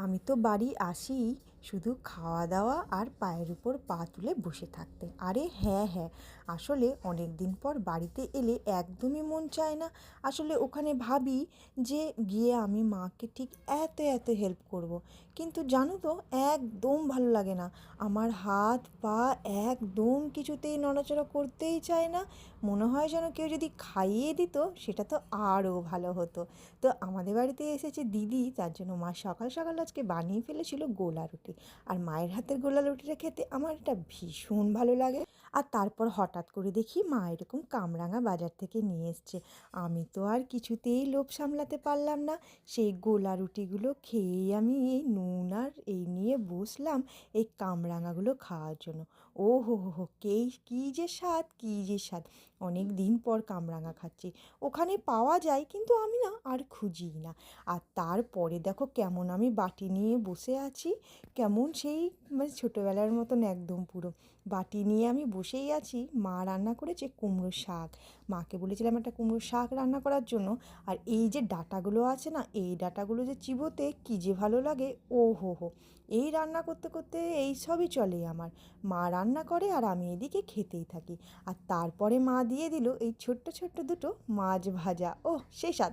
আমি তো বাড়ি আসি শুধু খাওয়া দাওয়া আর পায়ের উপর পা তুলে বসে থাকতে। আরে হ্যাঁ হ্যাঁ, আসলে অনেক দিন পর বাড়িতে এলে একদমই মন চায় না। আসলে ওখানে ভাবি যে গিয়ে আমি মাকে ঠিক এত এত হেল্প করব। কিন্তু জানো তো, একদম ভালো লাগে না। আমার হাত পা একদম কিছুতেই নড়াচড়া করতেই চায় না। মনে হয় যেন কেউ যদি খাইয়ে দিত সেটা তো আরও ভালো হতো। তো আমাদের বাড়িতে এসেছে দিদি, তার জন্য মা সকাল সকাল আজকে বানিয়ে ফেলেছিল গোলা রুটি। আর মায়ের হাতের গোলা রুটিটা খেতে আমার এটা ভীষণ ভালো লাগে। আর তারপর হঠাৎ করে দেখি মা এরকম কামরাঙা বাজার থেকে নিয়ে এসছে। আমি তো আর কিছুতেই লোভ সামলাতে পারলাম না। সেই গোলা রুটিগুলো খেয়েই আমি এই নুন আর এই নিয়ে বসলাম এই কামরাঙাগুলো খাওয়ার জন্য। ও হো হো হো, কী যে স্বাদ, কী যে স্বাদ! অনেক দিন পর কামরাঙা খাচ্ছি। ওখানে পাওয়া যায় কিন্তু আমি না আর খুঁজিই না। আর তারপরে দেখো কেমন আমি বাটি নিয়ে বসে আছি, কেমন সেই মানে ছোটোবেলার মতন একদম পুরো বাটি নিয়ে আমি বসেই আছি। মা রান্না করেছে কুমড়ো শাক। মাকে বলেছিলাম একটা কুমড়ো শাক রান্না করার জন্য। আর এই যে ডাঁটাগুলো আছে না, এই ডাঁটাগুলো যে চিবোতে কী যে ভালো লাগে! ও হো হো, এই রান্না করতে করতে এই সবই চলে আমার। মা রান্না করে আর আমি এদিকে খেতেই থাকি। আর তারপরে মা দিয়ে দিল এই ছোট্ট ছোট্ট দুটো মাছ ভাজা। ওহ, সেই স্বাদ!